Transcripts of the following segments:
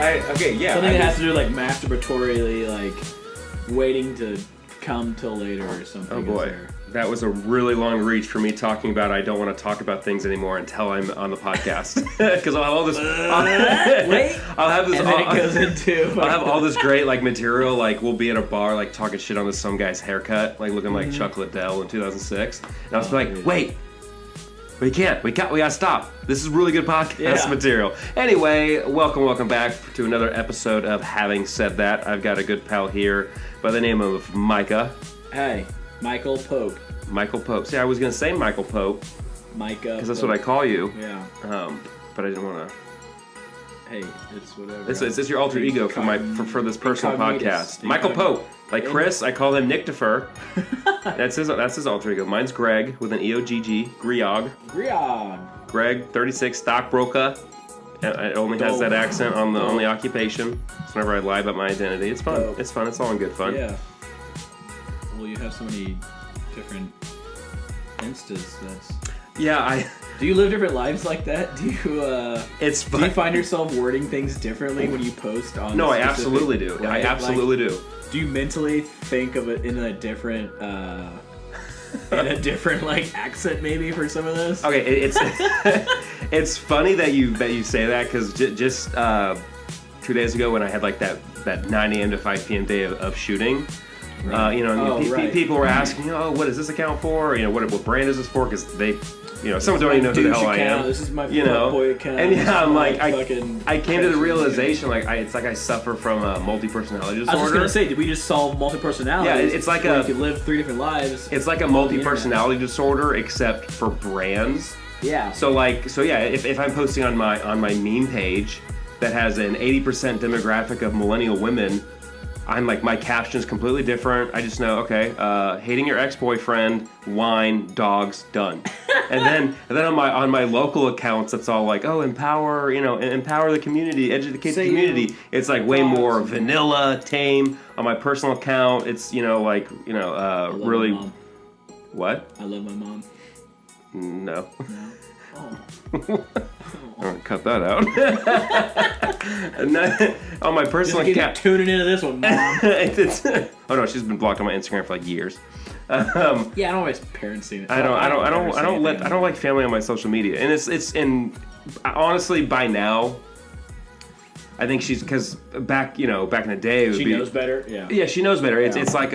Okay, yeah. Something that has to do like masturbatorily, like waiting to come till later or something. Oh boy. That was a really long reach for me talking about I don't want to talk about things anymore until I'm on the podcast. Because I'll have all this... I'll have this... And then it goes into... I'll have all this great like material, like we'll be at a bar like talking shit on some guy's haircut, like looking like Chuck Liddell in 2006. And I was like, wait, we can't. We gotta stop. This is really good podcast material. Anyway, welcome back to another episode of Having Said That. I've got a good pal here by the name of Micah. Hey, Michael Pope. Michael Pope. See, I was gonna say Michael Pope. Micah. Because that's what I call you. Yeah. But I didn't want to. Hey, it's whatever. It's your alter ego for this personal podcast. Michael Pope. Like Chris, I call him Nicktifer. That's his alter ego. Mine's Greg with an E-O-G-G. Griog. Greg, 36, stockbroker. It only has that accent on the only occupation. So whenever I lie about my identity, it's fun. Dope. It's fun. It's all in good fun. Yeah. Well, you have so many different instas. Yeah, Do you live different lives like that? Do you? It's fun. Do you find yourself wording things differently when you post on? No, I absolutely do. Right? I absolutely do. Do you mentally think of it in a different, like accent maybe for some of this? Okay, it's it's funny that you say that because just 2 days ago when I had like that 9 a.m. to 5 p.m. day of shooting. Right. People were asking, what is this account for? What brand is this for? Because they, some don't even know who the hell I am. This is my boy account. And I'm like, I came to the realization, like, it's like I suffer from a multi-personality disorder. I was just gonna say, did we just solve multi-personality? Yeah, it's like you could live 3 different lives. It's like a multi-personality disorder, except for brands. Yeah. So if I'm posting on my meme page that has an 80% demographic of millennial women. I'm like, my caption's completely different. I just know, okay, hating your ex-boyfriend, wine, dogs, done. and then on my local accounts, it's all like, empower the community, educate the community. It's like way more vanilla, tame. On my personal account, it's really. What? I love my mom. No. Oh. I'm gonna cut that out. On my personal account, tuning into this one, Mom. Oh no, she's been blocked on my Instagram for like years. I don't always parents see it. I don't like family on my social media, and it's honestly by now. I think she's because back in the day, she knows better. Yeah, she knows better. It's like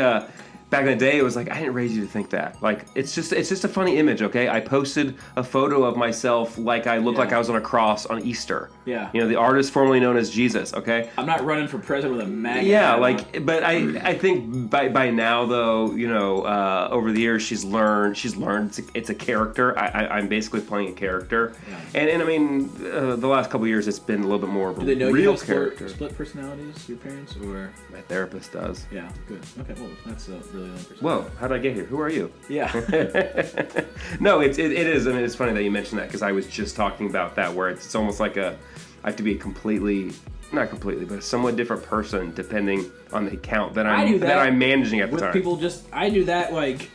back in the day, it was like, I didn't raise you to think that. Like, it's just a funny image, okay? I posted a photo of myself like I looked like I was on a cross on Easter. Yeah. The artist formerly known as Jesus, okay? I'm not running for president with a MAGA. Yeah, but I think by now, though, over the years, she's learned it's a character. I'm basically playing a character. Yeah. And I mean, the last couple of years, it's been a little bit more of a real character. Split personalities, your parents, or? My therapist does. Yeah, good. Okay, well, that's really interesting. Whoa, how did I get here? Who are you? Yeah. No, it is. I mean, it's funny that you mentioned that because I was just talking about that where it's almost like I have to be not completely, but a somewhat different person depending on the account that I'm managing at the time. People I do that like,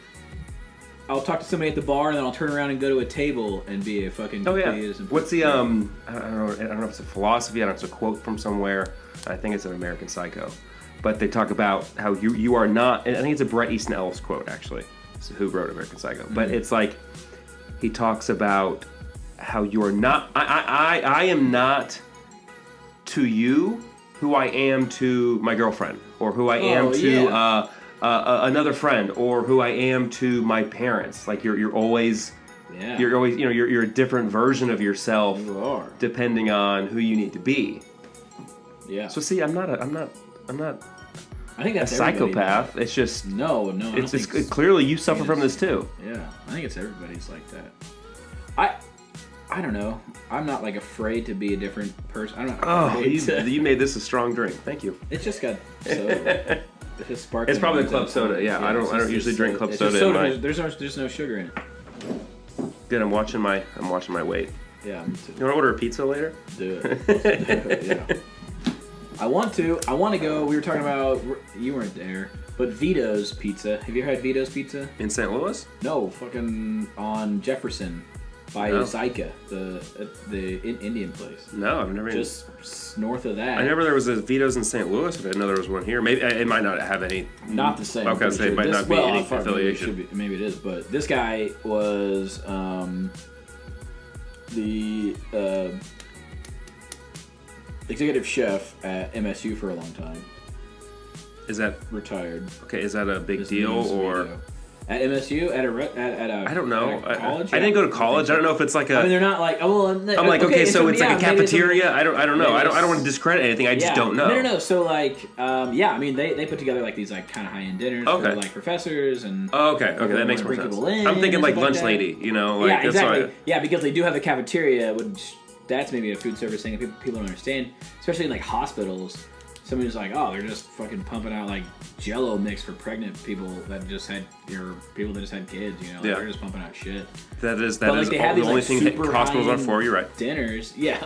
I'll talk to somebody at the bar and then I'll turn around and go to a table and be a fucking. Oh yeah. What's the I don't know if it's a philosophy. I don't know if it's a quote from somewhere. I think it's an American Psycho. But they talk about how you are not, and I think it's a Bret Easton Ellis quote, actually, who wrote American Psycho. But it's like, he talks about how you are not, I am not to you who I am to my girlfriend, or who I am to another friend, or who I am to my parents. Like, you're always, you're always, you're a different version of yourself. You are. Depending on who you need to be. Yeah. So see, I'm not I think that's a psychopath. It's just no. It's clearly you suffer from this too. Yeah, I think it's everybody's like that. I don't know. I'm not like afraid to be a different person. I'm not. You made this a strong drink. Thank you. It's just got soda. It's just sparkling. It's probably club soda. Yeah, I don't usually drink club soda. Soda. There's no sugar in it. Good. I'm watching my weight. Yeah. Me too. You want to order a pizza later? Do it. Yeah. I want to go. We were talking about, you weren't there, but Vito's Pizza. Have you ever had Vito's Pizza? In St. Louis? No, fucking on Jefferson. by Micah, the Indian place. No, I've never. Just north of that. I remember there was a Vito's in St. Louis, but I didn't know there was one here. Maybe it might not have any. Not the same. Okay, so it might not be any affiliation. Maybe it is, but this guy was the executive chef at MSU for a long time. Is that retired? Okay, is that a big deal or? Video. At MSU, at a I don't know. College? I didn't go to college. I don't know if it's like a. I mean, they're not like. Oh, well, I'm like, okay, so it's like a cafeteria. I don't know. I don't want to discredit anything. I just don't know. No. So like, I mean, they put together like these like kind of high end dinners for like professors and. Oh, okay, that makes more sense. I'm thinking like lunch lady, Like, yeah, exactly. Yeah, because they do have the cafeteria, which that's maybe a food service thing that people don't understand, especially in like hospitals. Somebody's like, oh, they're just fucking pumping out like Jello mix for pregnant people that just had people that just had kids, Like, they're just pumping out shit. That is the only thing that hospitals are for. You're right. Dinners, yeah.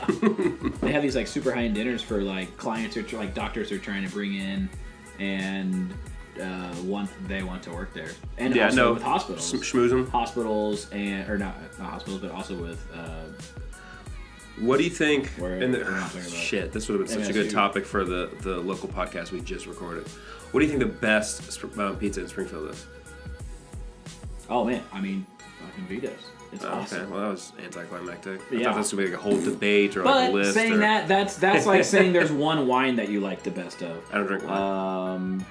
They have these like super high end dinners for like clients or like doctors are trying to bring in, and they want to work there, and also with hospitals, schmoozing hospitals or not hospitals, but also with. What do you think? Shit, this would have been such a good topic for the local podcast we just recorded. What do you think the best pizza in Springfield is? Oh man, I mean, fucking Vito's. It's awesome. Okay, well that was anticlimactic. I thought this would be like a whole debate or like a list. But saying that's like saying there's one wine that you like the best of. I don't drink wine.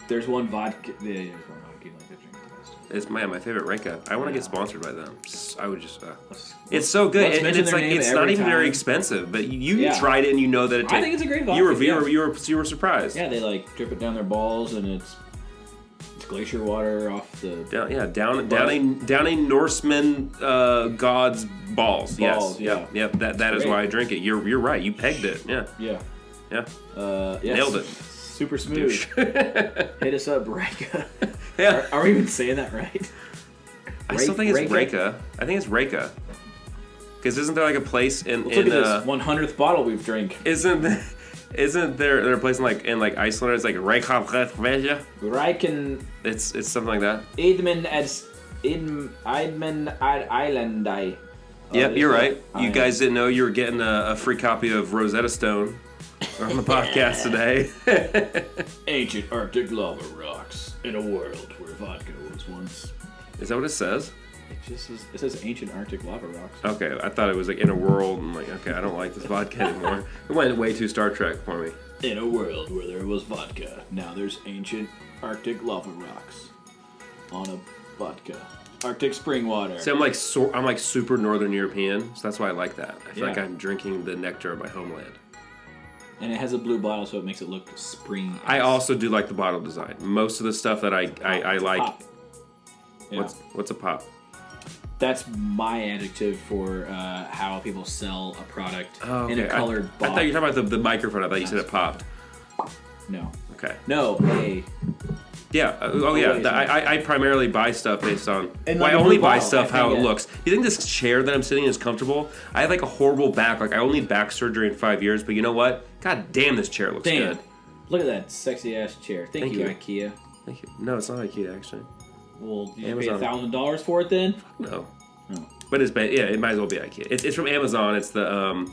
There's one vodka. There's one vodka you like the best. It's my favorite Reka. I want to get sponsored by them. I would just. It's so good, and it's like it's not even very expensive. But you tried it, and you know that it tastes. I think it's a great vodka. You were surprised. Yeah, they like drip it down their balls, and it's glacier water off the. Down a Norseman god's balls. Yes. Yep. That is why I drink it. You're right. You pegged it. Yeah. Yes. Nailed it. Super smooth. Hit us up, Reka. Yeah. Are we even saying that right? I still think it's Reka. I think it's Reka. Because isn't there like a place in look at this 100th bottle we've drank. Isn't there a place in like Iceland? It's like Reykjavik. It's something like that. Idmen ad Islandai. Yep, you're right. You guys didn't know you were getting a free copy of Rosetta Stone on the podcast today. Ancient Arctic lava rocks in a world where vodka was once. Is that what it says? It says ancient Arctic lava rocks. Okay, I thought it was like in a world. I'm like, okay, I don't like this vodka anymore. It went way too Star Trek for me. In a world where there was vodka, now there's ancient Arctic lava rocks on a vodka. Arctic spring water. See, I'm like super Northern European, so that's why I like that. I feel like I'm drinking the nectar of my homeland. And it has a blue bottle, so it makes it look spring. I also do like the bottle design. Most of the stuff that I like. Pop. Yeah. What's a pop? That's my adjective for how people sell a product in a colored bottle. I thought you were talking about the microphone. I thought you said it popped. No. Okay. No. Hey. Yeah. I primarily buy stuff based on. I only buy stuff how it looks. You think this chair that I'm sitting in is comfortable? I have like a horrible back. Like I only need back surgery in 5 years. But you know what? God damn, this chair looks good. Look at that sexy ass chair. Thank you, IKEA. Thank you. No, it's not IKEA actually. Well, you pay $1,000 for it then? No. But it might as well be IKEA. It's from Amazon. It's the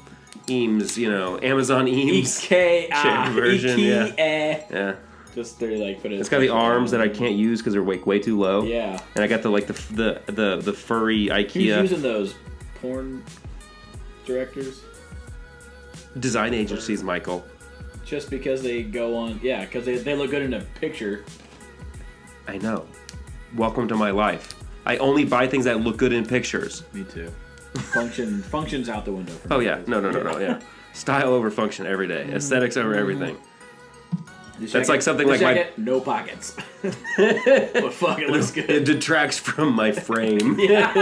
Eames, Amazon Eames chair version. Yeah. Just they're like put it. It's got the arms that I can't use because they're way too low. Yeah. And I got the furry IKEA. Who's using those? Porn directors? Design agencies, Michael. Just because they go on, because they look good in a picture. I know. Welcome to my life. I only buy things that look good in pictures. Me too. Function's out the window. Oh yeah, no, yeah. Style over function every day. Aesthetics over everything. That's like something like jacket, no pockets. But fuck, it looks good. It detracts from my frame. Yeah.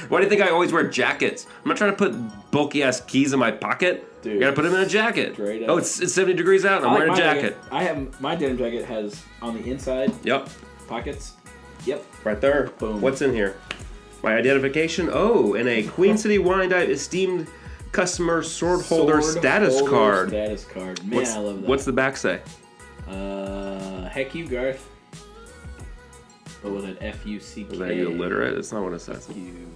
Why do you think I always wear jackets? I'm not trying to put bulky ass keys in my pocket. Dude, you gotta put them in a jacket. Oh, it's 70 degrees out and I'm wearing a jacket. I have my denim jacket has on the inside. Yep. Pockets. Yep. Right there. Boom. What's in here? My identification. Oh, and a Queen City Wine esteemed customer sword holder status card. Status card. Man, I love that. What's the back say? Heck you, Garth. But with an F-U-C-K. Are you illiterate? It's not what it says. You.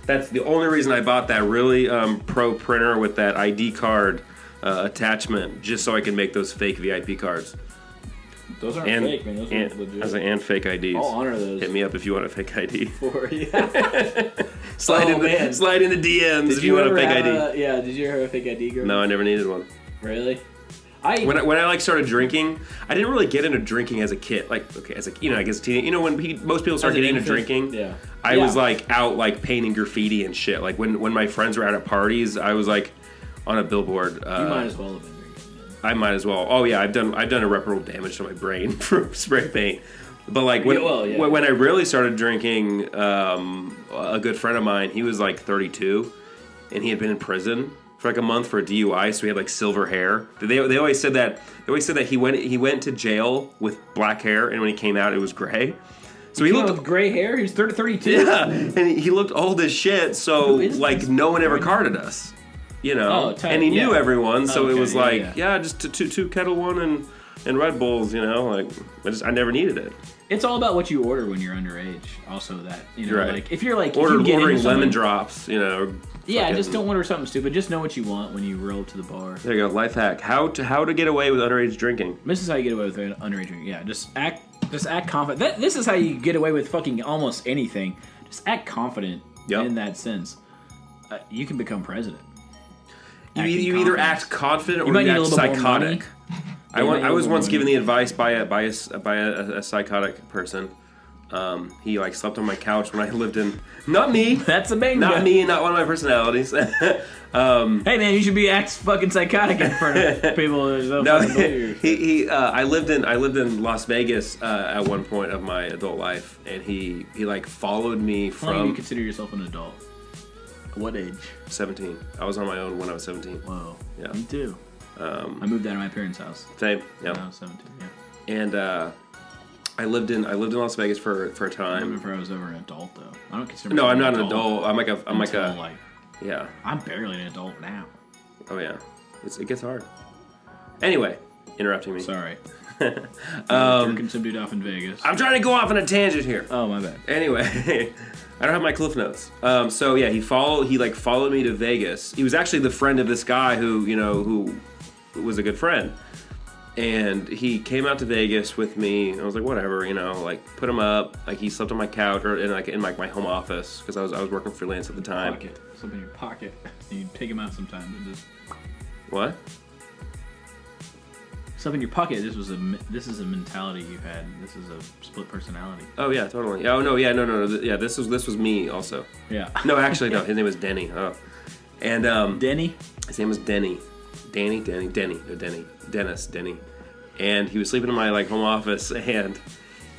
That's the only reason I bought that really pro printer with that ID card attachment, just so I can make those fake VIP cards. Those aren't fake, man. Those are legit. I was like, and fake IDs. I'll honor those. Hit me up if you want a fake ID. Slide in the DMs if you want a fake ID. Did you ever have a fake ID, girl? No, I never needed one. Really? When I like started drinking, I didn't really get into drinking as a kid. Like, okay, as a I guess teen. When most people start getting into drinking, I was like out like painting graffiti and shit. Like when my friends were out at parties, I was like on a billboard. You might as well have been drinking. I might as well. Oh yeah, I've done irreparable damage to my brain from spray paint. But like when I really started drinking, a good friend of mine, he was like 32, and he had been in prison for like a month for a DUI, so he had like silver hair. They always said that he went to jail with black hair, and when he came out, it was gray. So he looked with gray hair. He was 32. Yeah, and he looked old as shit. So like no one ever carded us, and he knew everyone. So it was just two Kettle One and Red Bulls. Like I never needed it. It's all about what you order when you're underage. Also, that right. Like if you're like ordering lemon drops, just don't order something stupid. Just know what you want when you roll up to the bar. There you go, life hack. How to get away with underage drinking. This is how you get away with underage drinking. Yeah, just act confident. This is how you get away with fucking almost anything. Just act confident in that sense. You can become president. You either act confident or you act psychotic. I was once given the advice by a psychotic person. He like slept on my couch when I lived in. Not me. That's a bang. Not me. Not one of my personalities. Hey man, you should be act fucking psychotic in front of people. I lived in Las Vegas at one point of my adult life, and he like followed me from. How long do you consider yourself an adult? What age? 17. I was on my own when I was 17. Whoa. Yeah. Me too. I moved out of my parents' house. Same. Yeah. When I was 17. Yeah. And I lived in Las Vegas for a time. I was ever an adult though. I don't consider. No, I'm not an adult. I'm like yeah. I'm barely an adult now. Oh yeah, it gets hard. Anyway, interrupting me. Sorry. Jerking some dude off in Vegas. I'm trying to go off on a tangent here. Oh my bad. Anyway. I don't have my cliff notes. So yeah, he followed me to Vegas. He was actually the friend of this guy who was a good friend. And he came out to Vegas with me. I was like, whatever, like put him up. Like he slept on my couch or in my home office because I was working freelance at the time. Something in your pocket. And you take him out sometimes and just. What? Stuff in your pocket. This is a mentality you've had. This is a split personality. Oh yeah, totally. Oh no, yeah, no. Yeah, this was me also. Yeah. No, actually no. His name was Denny. Oh, and Denny. His name was Denny. Denny. Dennis. And he was sleeping in my home office, and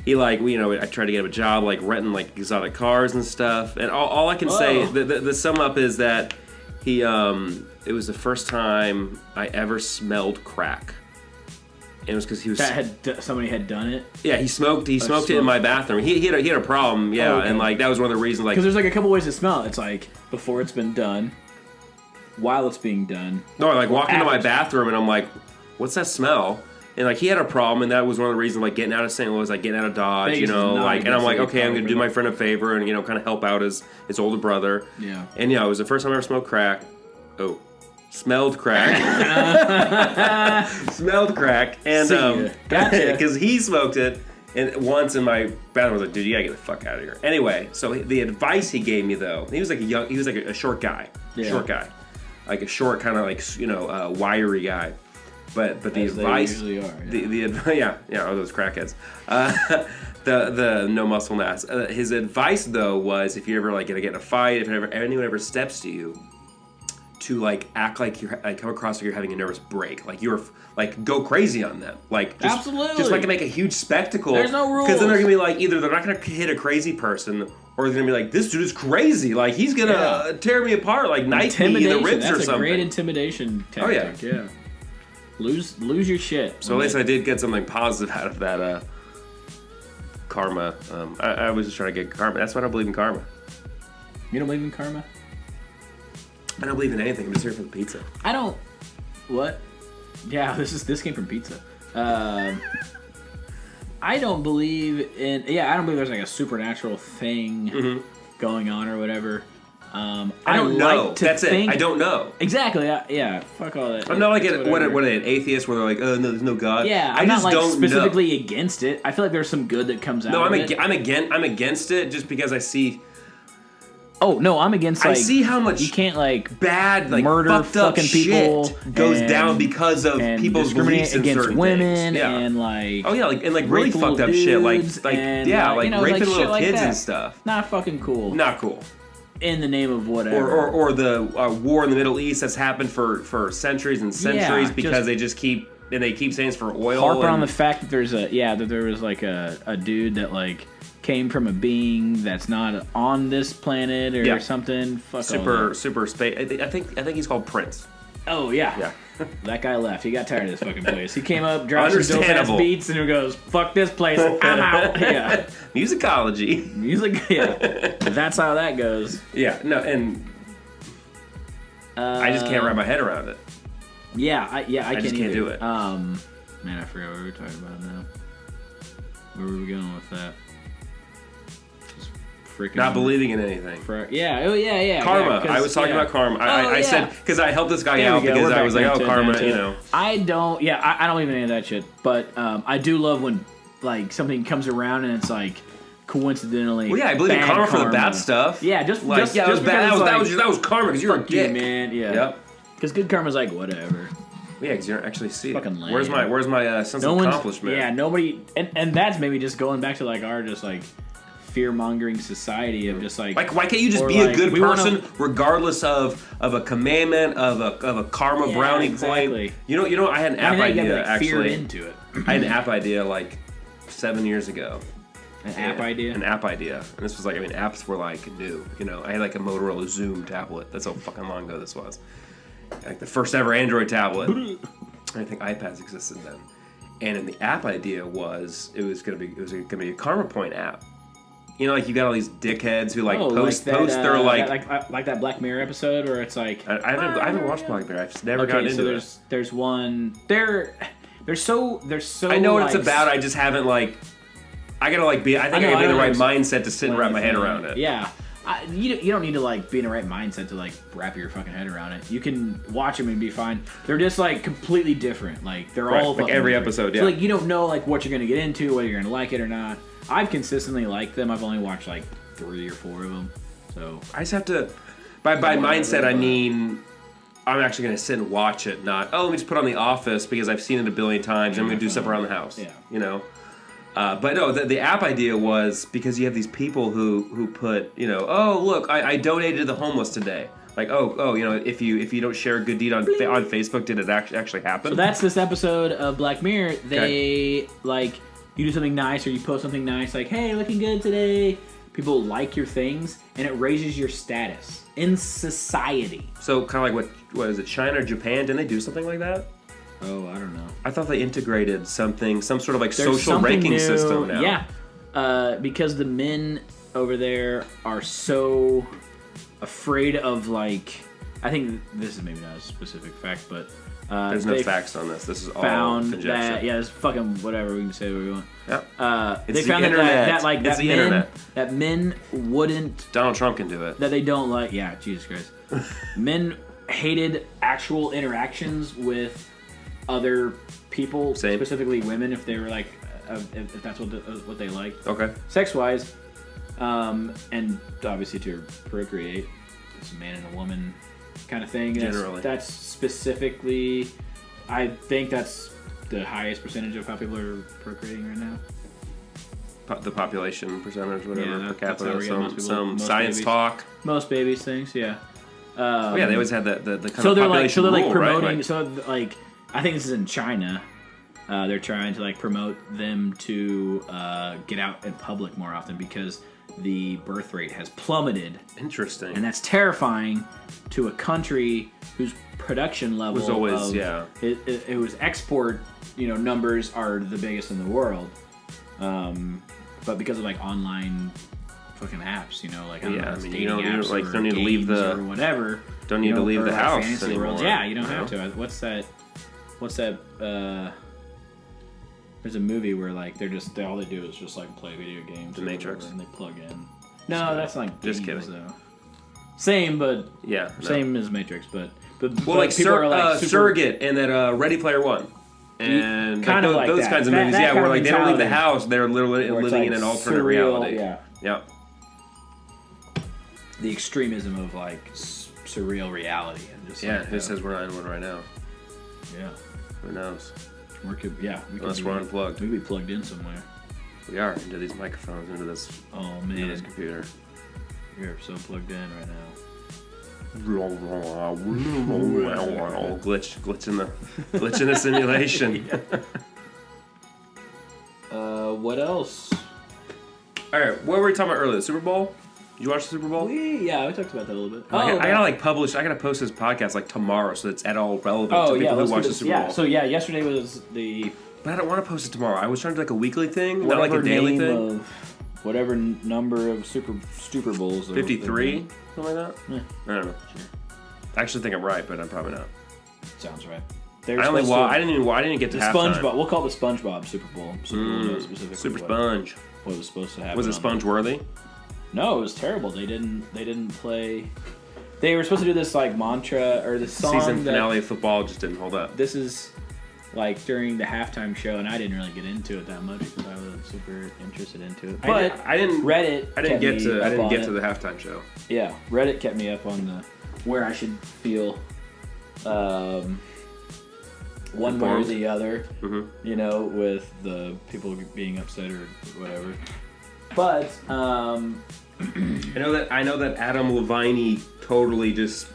he I tried to get him a job renting exotic cars and stuff. And all I can say the sum up is that he it was the first time I ever smelled crack. And it was because he was. Somebody had done it. Yeah, he smoked. He smoked it in my bathroom. He had a problem. Yeah, and that was one of the reasons. Because there's a couple ways to smell. It's before it's been done, while it's being done. No, I walked into my bathroom and I'm like, "What's that smell?" And he had a problem, and that was one of the reasons getting out of St. Louis, getting out of Dodge, and I'm like, okay, I'm gonna do my friend a favor and kind of help out his older brother. Yeah. And it was the first time I ever smoked crack. Oh. Smelled crack. Smelled crack. And gotcha. Because he smoked it, and once in my bathroom, I was like, dude, you gotta get the fuck out of here. Anyway, so the advice he gave me though, he was a short guy. Yeah. Short guy. Like a short kind of wiry guy. But the advice they usually are, those crackheads. The no muscle mass. His advice though was if you're ever gonna get in a fight, if anyone ever steps to you, to act like you're come across like you're having a nervous break, you're go crazy on them, absolutely, just make a huge spectacle. There's no rules because then they're gonna be either they're not gonna hit a crazy person or they're gonna be this dude is crazy, he's gonna tear me apart, knife me in the ribs or something. That's a great intimidation tactic. Oh yeah. Lose your shit. So at least I did get something positive out of that karma. I was just trying to get karma. That's why I don't believe in karma. You don't believe in karma? I don't believe in anything. I'm just here for the pizza. I don't. What? Yeah, this came from pizza. I don't believe in. Yeah, I don't believe there's like a supernatural thing going on or whatever. I don't know. Like to That's think, it. I don't know. Exactly. Yeah. Fuck all that. I'm not like what are they, an atheist where they're like, oh no, there's no God. Yeah, I'm not like specifically against it. I feel like there's some good that comes out. No, I'm against it just because I see. Oh no, I'm against. Like, I see how much you can't like bad, like murder fucked up fucking people shit goes down because of people's beliefs in against certain women things. Yeah. and like really fucked up shit like and, like raping little like kids that. and stuff. Not fucking cool. Not cool. In the name of whatever. Or the war in the Middle East that's happened for centuries and centuries because they just keep saying it's for oil. Harper on the fact that that there was like a dude that like came from a being that's not on this planet or something. Fuck super space. I think he's called Prince. Oh yeah. Yeah. That guy left. He got tired of this fucking place. He came up, dropped some dope ass beats, and he goes, "Fuck this place, I'm out." Yeah. Musicology. Music. Yeah. That's how that goes. Yeah. No, and I just can't wrap my head around it. Yeah. I just can't do it. Man, I forgot what we were talking about now. Where were we going with that? Not believing in anything. Yeah. Karma. I was talking about karma. I said, because I helped this guy out because I was like, oh, karma, you know. I don't believe in any of that shit. But I do love when, like, something comes around and it's, like, coincidentally. Well, yeah, I believe in karma for the bad stuff. Yeah, just bad. That was karma because you're a dick. Man. Yeah. Yep. Because good karma's like, whatever. Yeah, because you don't actually see it. Fucking lame. Where's my sense of accomplishment? Yeah, nobody. And that's maybe just going back to, like, our just, like, fear-mongering society of just like why can't you just be a good person regardless of a commandment of a karma brownie point? You know I had an app idea actually. Fear into it. I had an app idea like 7 years ago. An app idea, and this was like apps were like new. You know, I had like a Motorola Zoom tablet. That's how fucking long ago this was. Like the first ever Android tablet. I think iPads existed then. And in the app idea it was gonna be a karma point app. You know, like you got all these dickheads who like post their like that Black Mirror episode where it's like I haven't watched Black Mirror. I've never gotten into it. There's one they're so I know what it's about. I just haven't like I gotta like be. I think I gotta be in the right mindset to sit and wrap my head around it. Yeah. You don't need to like be in the right mindset to like wrap your fucking head around it. You can watch them and be fine. They're just like completely different. Like they're all like every different. episode. Yeah. So like you don't know like what you're gonna get into, whether you're gonna like it or not. I've consistently liked them. I've only watched like 3 or 4 of them. So I just have to. By mindset, I mean I'm actually gonna sit and watch it. Not let me just put on The Office because I've seen it a billion times. I'm gonna do stuff around the house. Yeah. You know. But no, the app idea was because you have these people who put, you know, oh look, I donated to the homeless today. Like you know, if you don't share a good deed on Facebook, did it actually happen? So that's this episode of Black Mirror. They like you do something nice or you post something nice, like hey, looking good today. People like your things, and it raises your status in society. So kind of like what is it, China or Japan? Didn't they do something like that? Oh, I don't know. I thought they integrated some sort of like social ranking system now. Yeah, because the men over there are so afraid of like. I think this is maybe not a specific fact, but there's no facts on this. This is all conjecture. That it's fucking whatever. We can say what we want. Yeah. They found that men wouldn't. Donald Trump can do it. That they don't like. Yeah, Jesus Christ. Men hated actual interactions with other people, specifically women, if they were like, if that's what they liked. Okay. Sex wise, and obviously to procreate, it's a man and a woman kind of thing. Generally, that's specifically, I think that's the highest percentage of how people are procreating right now. The population percentage, whatever, per capita. Some science babies. Talk. Most babies things, yeah. Yeah, they always had the kind of they're population they're rule, promoting. right? So like, I think this is in China. They're trying to like promote them to get out in public more often because the birth rate has plummeted. Interesting. And that's terrifying to a country whose production level was always it was export numbers are the biggest in the world, but because of like online fucking apps, like I don't know, you don't need to leave the or whatever. Don't need to leave the house anymore. Yeah, you don't have to. What's that? There's a movie where like all they do is just like play video games. The Matrix. And they plug in. No, that's like just games, kidding. Though. Same, but same as Matrix, but well, like, people are like Surrogate and that Ready Player One. And kind of like those that. kinds of movies, where like they don't leave the mentality. house, they're literally living like in an alternate surreal, reality. Yeah. The extremism of like surreal reality and just who says we're not in one right now? Yeah. Who knows? Unless we're unplugged. We could be plugged in somewhere. We are into these microphones, into this. Oh man, into this computer. You're so plugged in right now. glitch in the simulation. What else? All right, what were we talking about earlier? The Super Bowl? Did you watch the Super Bowl? We talked about that a little bit. I gotta post this podcast like tomorrow, so it's at all relevant to people who watch the Super Bowl. So yesterday was the. But I don't want to post it tomorrow. I was trying to do like a weekly thing, not like a daily thing. Whatever number of Super Bowls. 53, something like that. Yeah. I don't know. Sure. I actually think I'm right, but I'm probably not. Sounds right. I didn't get to halftime. SpongeBob. We'll call it the SpongeBob Super Bowl. Specifically. Super Sponge. What was supposed to happen? Was it sponge worthy? No, it was terrible. They didn't play. They were supposed to do this like mantra or this song. Season finale of football just didn't hold up. This is like during the halftime show, and I didn't really get into it that much because I wasn't super interested into it. But I didn't. Reddit. I didn't get to the halftime show. Yeah, Reddit kept me up on the where I should feel. One way or the other, you know, with the people being upset or whatever. But I know that Adam Levine totally just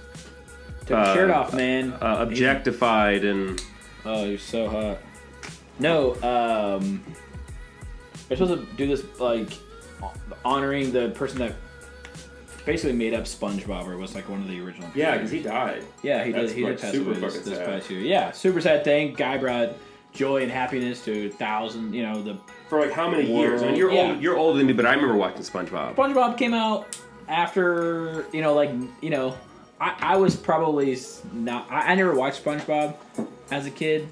took his shirt off, man. Objectified and you're so hot. No, they're supposed to do this like honoring the person that basically made up SpongeBob, or was like one of the original. Yeah, because he died. Yeah, he did. He did pass away this past year. Yeah, super sad thing. Guy brought joy and happiness to 1,000. You know, for like how many years? I mean, you're older than me, but I remember watching SpongeBob. SpongeBob came out after I was probably not. I never watched SpongeBob as a kid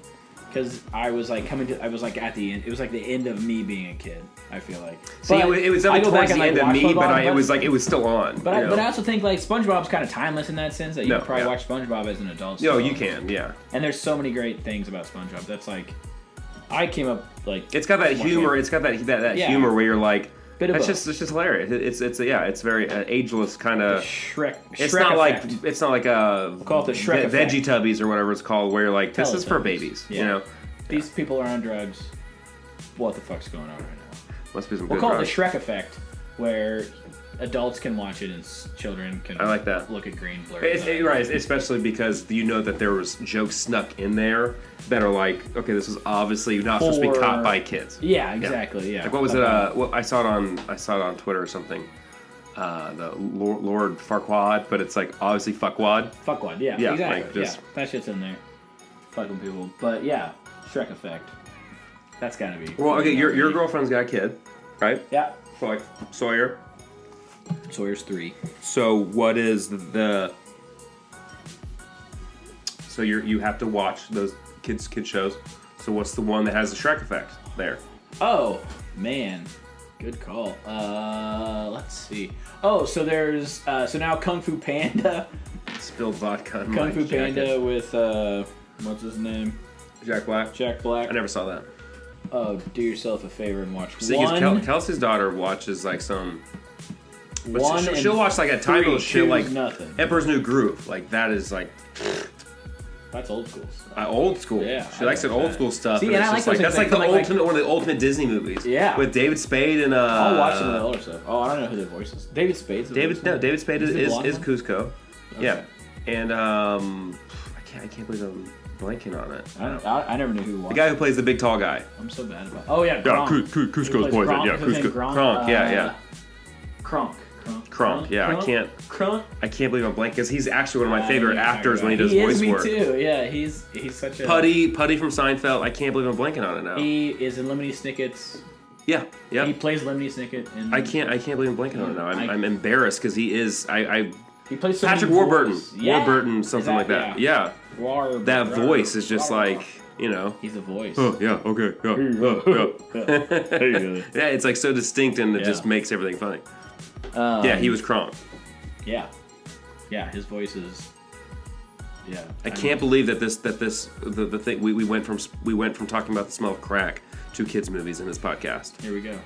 because I was like I was like at the end. It was like the end of me being a kid. I feel like. See, it was definitely towards the end of me, but it was still on. But I also think like SpongeBob's kind of timeless in that sense that you can probably watch SpongeBob as an adult. No, you can, yeah. And there's so many great things about SpongeBob. That's like, I came up like. It's got that humor. It's got that humor where you're like. It's just hilarious. It's very ageless kind of. Shrek. It's not like a. We'll call it the Shrek Veggie Tubbies or whatever it's called, where you're like this is for babies. Yeah. You know. These people are on drugs. What the fuck's going on right now? Must be some we'll good call drugs. it the Shrek effect, where adults can watch it and children can. I like that. Look at green blur. Right, especially because you know that there was jokes snuck in there that are like, okay, this was obviously not supposed to be caught by kids. Yeah, exactly. Yeah. Like what was it? Well, I saw it on Twitter or something. The Lord Farquaad, but it's like obviously fuckwad. Fuckwad, yeah, exactly. That shit's in there. Fucking people, but yeah, Shrek effect. That's gotta be. Well, okay, your girlfriend's got a kid, right? Yeah. So like Sawyer. Sawyer's 3. So what is the? So you have to watch those kid shows. So what's the one that has the Shrek effect there? Oh man, good call. Let's see. Oh, so there's so now Kung Fu Panda. Spilled vodka on Kung Fu jacket. Panda with what's his name? Jack Black. Jack Black. I never saw that. Oh, do yourself a favor and watch one. Kelsey's daughter watches like some. She'll watch like a title shit like nothing. Emperor's New Groove. Like that is like. That's old school. Old school. Yeah, she likes the old school stuff. See, and I like those that's like the ultimate one of the ultimate Disney movies. Yeah. With David Spade and I'll watch some of the older stuff. Oh, I don't know who their voice is. David Spade's David Spade is Cusco. Okay. Yeah. And I can't believe I'm blanking on it. I never knew who won. The guy who plays the big tall guy. I'm so bad about. Oh yeah, Kronk. Cusco's voice. Yeah, Cusco. Kronk. Yeah. Kronk. Yeah, I can't believe I'm blanking because he's actually one of my favorite actors when he does voice work. Me too. Yeah, he's such a Putty from Seinfeld. I can't believe I'm blanking on it now. He is in Lemony Snicket's. Yeah. He plays Lemony Snicket. I can't believe I'm blanking on it now. I'm embarrassed because he is. He plays so Patrick Warburton. Yeah. Warburton, something like that. Yeah. Warburton. That voice is just like. You know. He's a voice. Oh yeah, okay, yeah. There you go. Yeah, it's like so distinct and it just makes everything funny. Yeah, he was Kronk. Yeah, his voice is. Yeah. I can't believe that the thing we went from talking about the smell of crack to kids movies in this podcast. Here we go.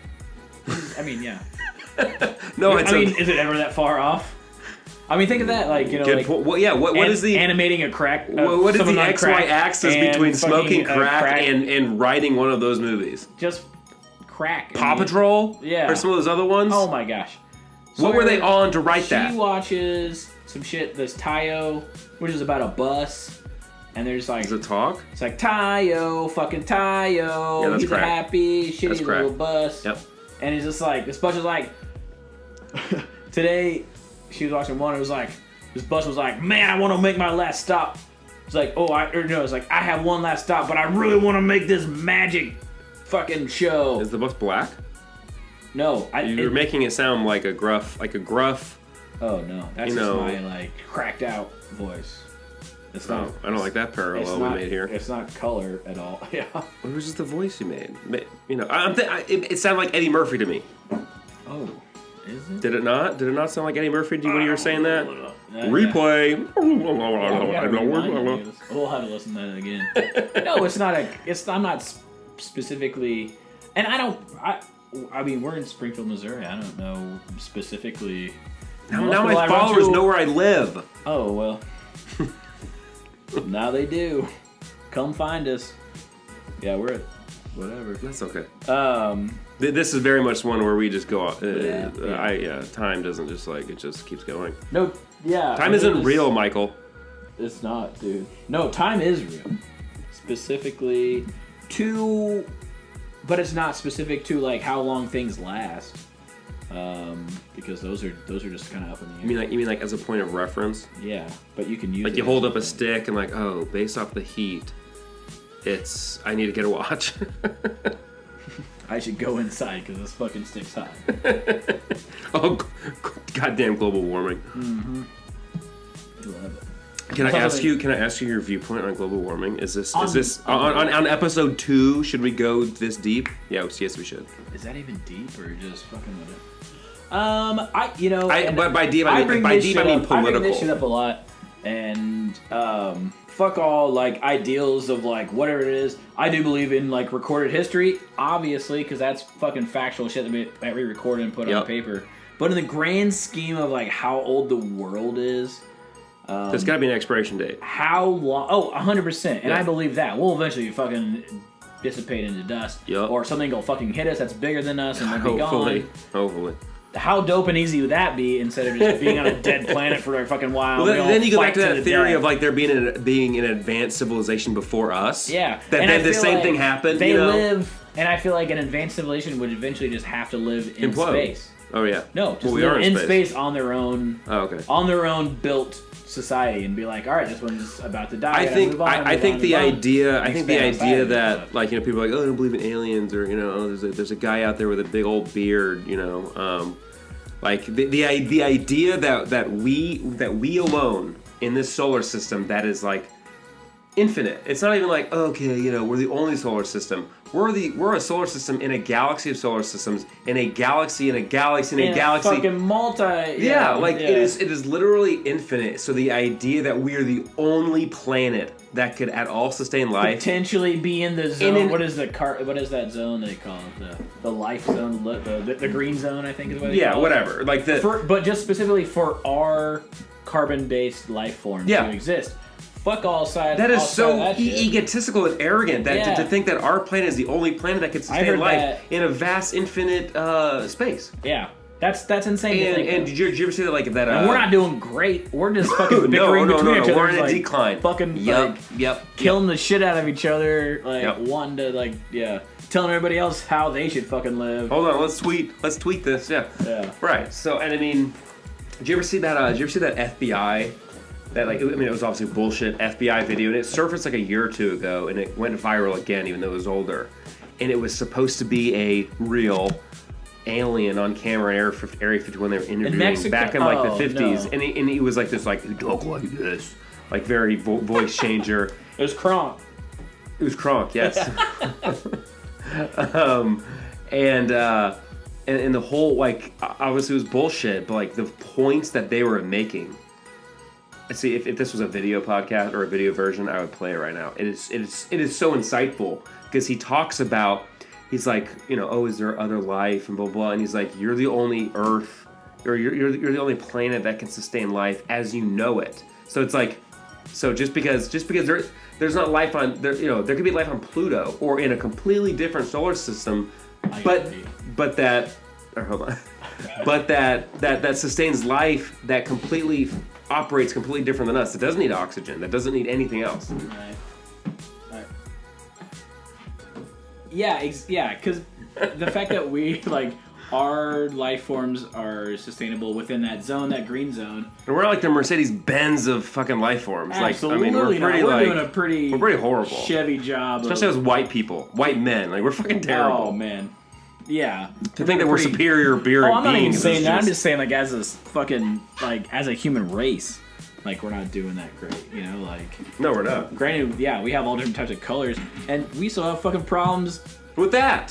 I mean, yeah. No, I mean, is it ever that far off? I mean, think of that, like, you know, like, what is the animating a crack? What is the XY axis between smoking crack and and writing one of those movies? just crack? Paw Patrol, Yeah. or some of those other ones. Oh my gosh! What were they on to write that? She watches some shit. This Tayo, which is about a bus, and they're just like, Does it talk? it's like Tayo, fucking Tayo. Yeah, that's he's crack. a happy, shitty That's crack. little bus. Yep. And it's just like, this bus is like, today, she was watching one, it was like, this bus was like, man, I want to make my last stop. It's like, it's like, I have one last stop, but I really want to make this magic fucking show. Is the bus black? No. You're making it sound like a gruff. Oh, no. That's just my, like, cracked out voice. It's not. I don't like that parallel we made here. It's not color at all. Yeah. It was just the voice you made. You know, it sounded like Eddie Murphy to me. Oh, is it? Did it not? Did it not sound like Eddie Murphy to you when you were saying that? Replay. Replay. We'll have to listen to that again. No, it's not I'm not specifically, and I mean, we're in Springfield, Missouri. I don't know specifically. Now my followers know where I live. Oh well. Now they do. Come find us. Yeah, we're at whatever. That's okay. This is very much one where we just go. Time doesn't just it just keeps going. No, yeah. Time isn't real, Michael. It's not, dude. No, time is real. Specifically to, but it's not specific to like how long things last. Because those are just kind of up in the air. You mean like as a point of reference? Yeah, but you can use like you hold up a stick and like, oh, based off the heat, I need to get a watch. I should go inside because this fucking stick's hot. Oh, goddamn global warming. Mm-hmm. I love it. Can I ask you your viewpoint on global warming? Is this on episode 2? Should we go this deep? Yes, we should. Is that even deep or just fucking with it? But by deep I mean political. I bring this shit up a lot, and fuck all like ideals of like whatever it is. I do believe in like recorded history, obviously, because that's fucking factual shit that we recorded and put on paper. But in the grand scheme of like how old the world is. There's got to be an expiration date. How long? Oh, 100%. And I believe that. We'll eventually fucking dissipate into dust. Yep. Or something will fucking hit us that's bigger than us and we'll be gone. Hopefully. How dope and easy would that be instead of just being on a dead planet for a fucking while? Well, then you go back to that theory of like there being an advanced civilization before us. Yeah. That the same thing happened. They live, and I feel like an advanced civilization would eventually just have to live in space. Oh, yeah. No, just live in space on their own. Oh, okay. On their own built society and be like, all right, this one's about to die. I think the idea that like people are like, oh, I don't believe in aliens, or there's a guy out there with a big old beard, like the idea that we alone in this solar system that is like infinite. It's not even like, okay, we're the only solar system. We're a solar system in a galaxy of solar systems, in a galaxy, in a galaxy, in a galaxy. Fucking multi. It is literally infinite. So the idea that we are the only planet that could at all sustain life, potentially be in the zone. What is that zone they call it? The life zone, the green zone, I think is what they call it. Whatever. Like but just specifically for our carbon-based life form to exist. Fuck all sides. That is so egotistical and arrogant to think that our planet is the only planet that could sustain life in a vast, infinite space. Yeah, that's insane to think. And did you ever see that that? And we're not doing great. We're just fucking bickering between each other. We're in a decline. Fucking killing the shit out of each other. Wanting to telling everybody else how they should fucking live. Hold on, let's tweet this. Yeah. Right. So and I mean, did you ever see that? Did you ever see that FBI? That it was obviously bullshit FBI video, and it surfaced like a year or two ago, and it went viral again, even though it was older. And it was supposed to be a real alien on camera in Area 51 they were interviewing back in like the 50s, and he was like this, like, talk like this, like very voice changer. It was Kronk. It was Kronk, yes. And the whole, like, obviously it was bullshit, but like the points that they were making. See, if this was a video podcast or a video version, I would play it right now. It is so insightful because he talks about, he's like, you know, oh, is there other life and blah blah, and he's like, you're the only Earth, or you're the only planet that can sustain life as you know it. So it's like, so just because there's not life on there, you know, there could be life on Pluto or in a completely different solar system, but that sustains life that completely operates completely different than us. It doesn't need oxygen. That doesn't need anything else. Right. Yeah, because the fact that we, like, our life forms are sustainable within that zone, that green zone. And we're not like the Mercedes-Benz of fucking life forms. Absolutely. Like, I mean, we're doing a pretty horrible. Chevy job. Especially as white people, white men. Like, we're fucking terrible. Oh, man. Yeah. To think that we're superior beings. Oh, I'm not even saying that. I'm just saying, like, as a fucking, like, as a human race, like, we're not doing that great, you know? Like, no, we're not. Granted, yeah, we have all different types of colors, and we still have fucking problems with that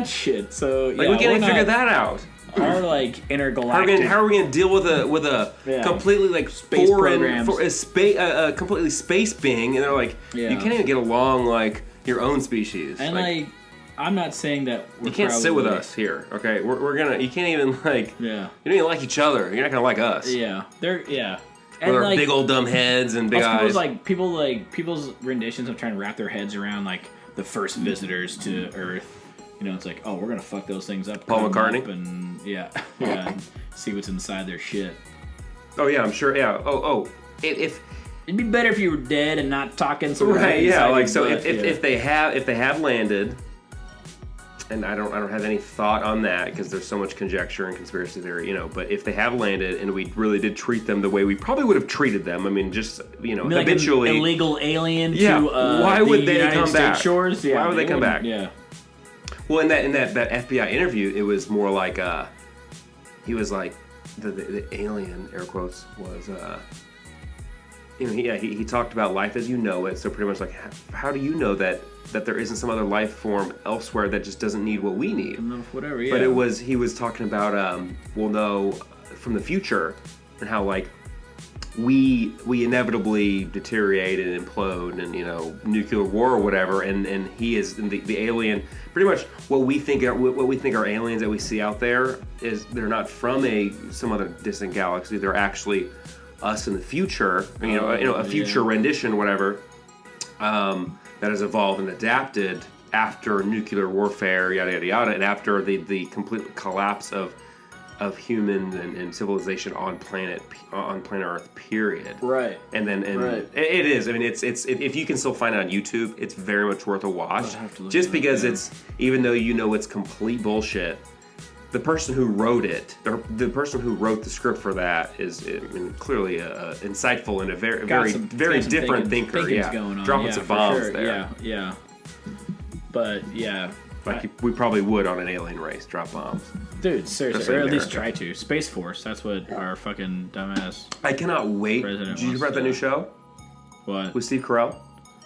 shit. So, yeah, like, we can't even figure that out. Our, like, intergalactic. How are we gonna deal with a completely, like, space foreign, completely space being, and they're like, you can't even get along like your own species. And like I'm not saying that you can't sit with us here, okay? We're gonna. You can't even like. Yeah. You don't even like each other. You're not gonna like us. Yeah. And with our like, big old dumb heads and big eyes. People's renditions of trying to wrap their heads around like the first visitors to Earth. You know, it's like, oh, we're gonna fuck those things up. Paul McCartney. And and see what's inside their shit. Oh yeah, I'm sure. Yeah. If it'd be better if you were dead and not talking. Right. Yeah. Like so, if they have landed. And I don't have any thought on that because there's so much conjecture and conspiracy theory, you know. But if they have landed and we really did treat them the way we probably would have treated them, I mean, just habitually, like an illegal alien. Yeah. To, why would they United come States back? Shores? Yeah, why would they come back? Yeah. Well, in that FBI interview, it was more like he was like the alien, air quotes, was he talked about life as you know it. So pretty much like how do you know that there isn't some other life form elsewhere that just doesn't need what we need? Whatever, yeah. But he was talking about from the future and how like we inevitably deteriorate and implode and, you know, nuclear war or whatever, and he is the alien. Pretty much what we think are aliens that we see out there is they're not from some other distant galaxy. They're actually us in the future. A future rendition, whatever. That has evolved and adapted after nuclear warfare, yada yada yada, and after the complete collapse of human and civilization on planet Earth. Period. Right. Right. It is. I mean, it's if you can still find it on YouTube, it's very much worth a watch. Just because it's, even though you know it's complete bullshit, the person who wrote it, the person who wrote the script for that is clearly insightful and a very different thinker. Yeah, going on. Dropping some bombs there. Yeah. But yeah, like we probably would on an alien race, drop bombs. Dude, seriously, or at least try to. Space Force. That's what our fucking dumbass. I cannot wait. Did you hear about that new show? What? With Steve Carell?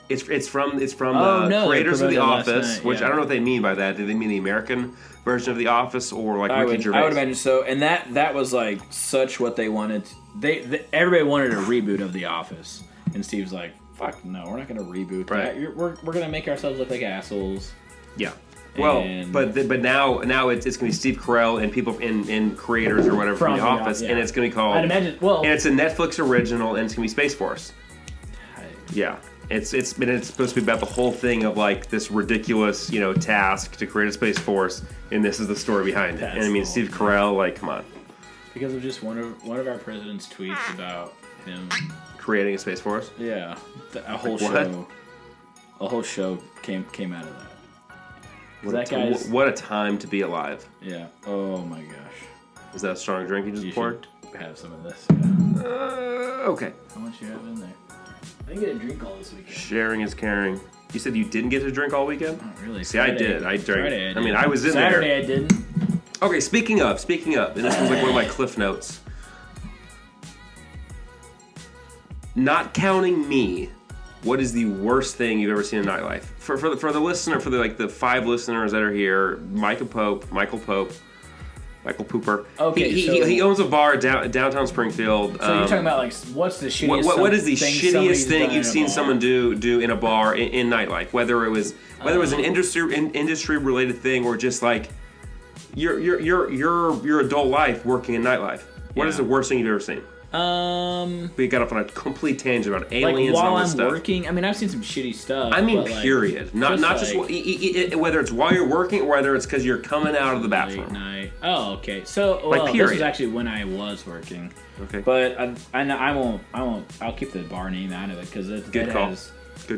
It's from no, creators of The Office, night, which I don't know what they mean by that. Do they mean the American version of The Office or like Ricky Gervais? I would imagine so. And that was like such what they wanted. Everybody wanted a reboot of The Office, and Steve's like, "Fuck no, we're not going to reboot that. We're going to make ourselves look like assholes." Yeah. Well, but now it's going to be Steve Carell and people in creators or whatever from The Office, and it's going to be called. I'd imagine. Well, and it's a Netflix original, and it's going to be Space Force. Yeah. It's supposed to be about the whole thing of like this ridiculous, you know, task to create a space force, and this is the story behind it. And I mean, Steve Carell, like, come on. Because of just one of our president's tweets about him creating a space force. Yeah, a whole show came out of that. What a time to be alive. Yeah. Oh my gosh. Is that a strong drink you just poured? Have some of this. Yeah. Okay. How much you have in there? I didn't get a drink all this weekend. Sharing is caring. You said you didn't get to drink all weekend? Not really. See, I did. I drank. Friday I did. I mean, I was in Saturday there. I didn't. Okay, speaking of, and this was like one of my cliff notes. Not counting me, what is the worst thing you've ever seen in nightlife? For the listener, for the 5 listeners that are here, Michael Pooper. Okay, he owns a bar downtown Springfield. So you're talking about like what's the shittiest? What is the shittiest thing you've seen someone do in a bar in nightlife? Whether it was an industry related thing or just like your adult life working in nightlife. What is the worst thing you've ever seen? We got off on a complete tangent about aliens and all this stuff. While I'm working, I mean, I've seen some shitty stuff. I mean, period. Not just whether it's while you're working or whether it's because you're coming out of the bathroom. Late night. Oh, okay. So, this was actually when I was working. Okay. But I won't. I'll keep the bar name out of it because Good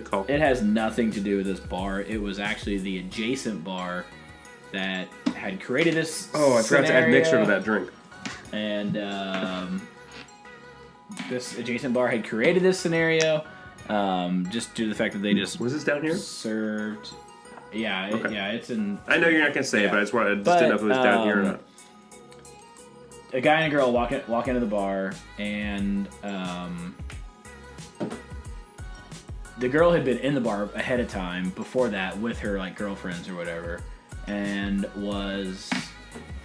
call. It has nothing to do with this bar. It was actually the adjacent bar that had created this. Oh, I forgot to add mixer to that drink. And this adjacent bar had created this scenario, just due to the fact that they just was this down here served. Yeah, okay. It's in. I know you're not gonna say it, but I just didn't know if it was down here or not. A guy and a girl walk into the bar, and the girl had been in the bar ahead of time before that with her like girlfriends or whatever, and was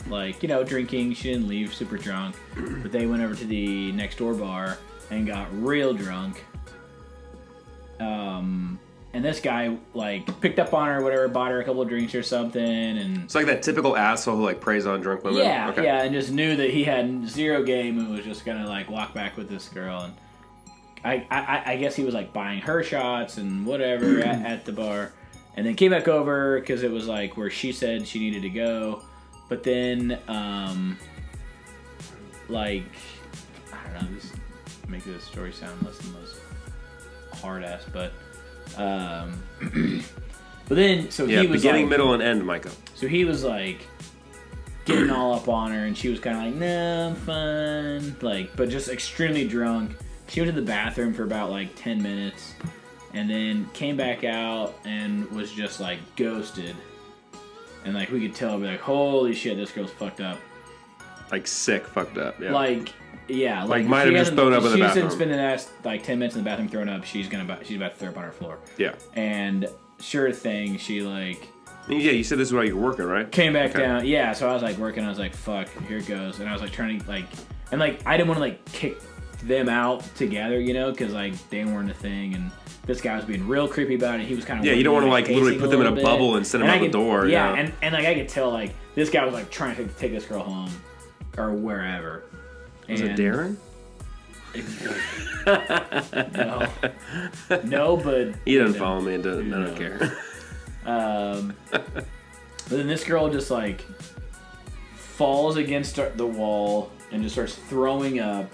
like, drinking. She didn't leave super drunk, but they went over to the next door bar and got real drunk. And this guy like picked up on her or whatever, bought her a couple of drinks or something, and it's like that typical asshole who like preys on drunk women. Yeah, okay. Yeah, and just knew that he had zero game and was just gonna like walk back with this girl. And I guess he was like buying her shots and whatever at the bar, and then came back over because it was like where she said she needed to go. But then, like, I don't know, just make the story sound less than most hard ass, but then, so he was beginning, like, middle, and end, Micah. So he was like getting all up on her, and she was kind of like, "No, I'm fine," like, but just extremely drunk. She went to the bathroom for about like 10 minutes, and then came back out and was just like ghosted. And like we could tell, be like, holy shit, this girl's fucked up. Like sick, fucked up. Yeah. Like might have just thrown up in the bathroom. She's been in the last like 10 minutes in the bathroom thrown up. She's about to throw up on her floor. Yeah. And sure thing, she like. Yeah, you said this is while you were working, right? Came back down. Yeah, so I was like working. I was like, fuck, here it goes. And I was like trying to like, and like I didn't want to like kick them out together, because like they weren't a thing and. This guy was being real creepy about it. He was kind of you don't want to like literally put them in a bubble and send them out the door. Yeah, and like I could tell like this guy was like trying to take this girl home or wherever. Was it Darren? No, but he doesn't follow me. I don't care. But then this girl just like falls against the wall and just starts throwing up.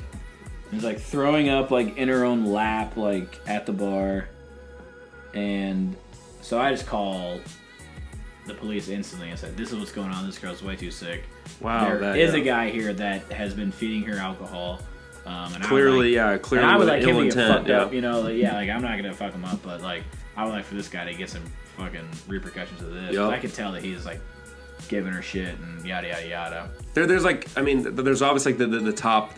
It's like throwing up like in her own lap, like at the bar. And so I just called the police instantly and said, "This is what's going on. This girl's way too sick. Wow, there is a guy here that has been feeding her alcohol. And clearly, I would like him to get fucked up. Yeah. Like I'm not gonna fuck him up, but like I would like for this guy to get some fucking repercussions of this. Yep. I could tell that he's like giving her shit and yada yada yada. There's like, I mean, there's obviously like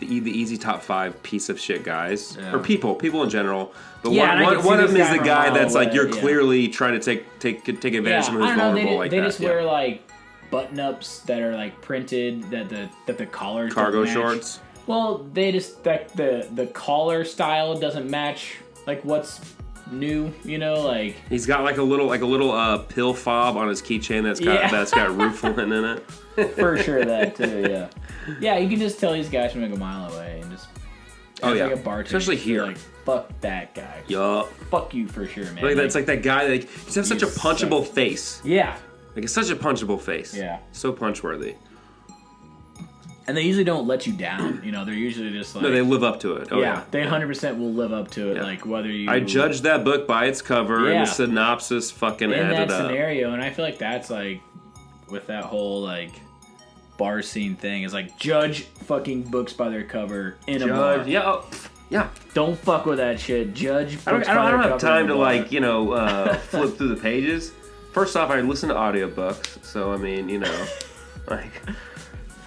the easy top 5 piece of shit guys or people in general. But one of them is the guy that's like you're clearly trying to take advantage of someone who's vulnerable like that. They just wear like button ups that are like printed that the collars cargo don't match. Shorts. Well, they just the collar style doesn't match like what's new, like he's got like a little pill fob on his keychain that's got roofling in it. For sure, that too, yeah. You can just tell these guys from like a mile away and just like a bartender, especially here. Like fuck that guy. Yup. Fuck you for sure, man. Like that's like that guy. Like he's has such a punchable face. Yeah. Like it's such a punchable face. Yeah. So punch worthy. And they usually don't let you down. They're usually just like... No, they live up to it. Oh, yeah. They 100% will live up to it. Yeah. Like, whether you... I judged that book by its cover and the synopsis fucking added up. In that scenario, and I feel like that's, like, with that whole, like, bar scene thing, is, like, judge fucking books by their cover in a bar. Yeah. Oh, yeah. Don't fuck with that shit. Judge books I don't have time to, like, flip through the pages. First off, I listen to audiobooks, so, I mean, like...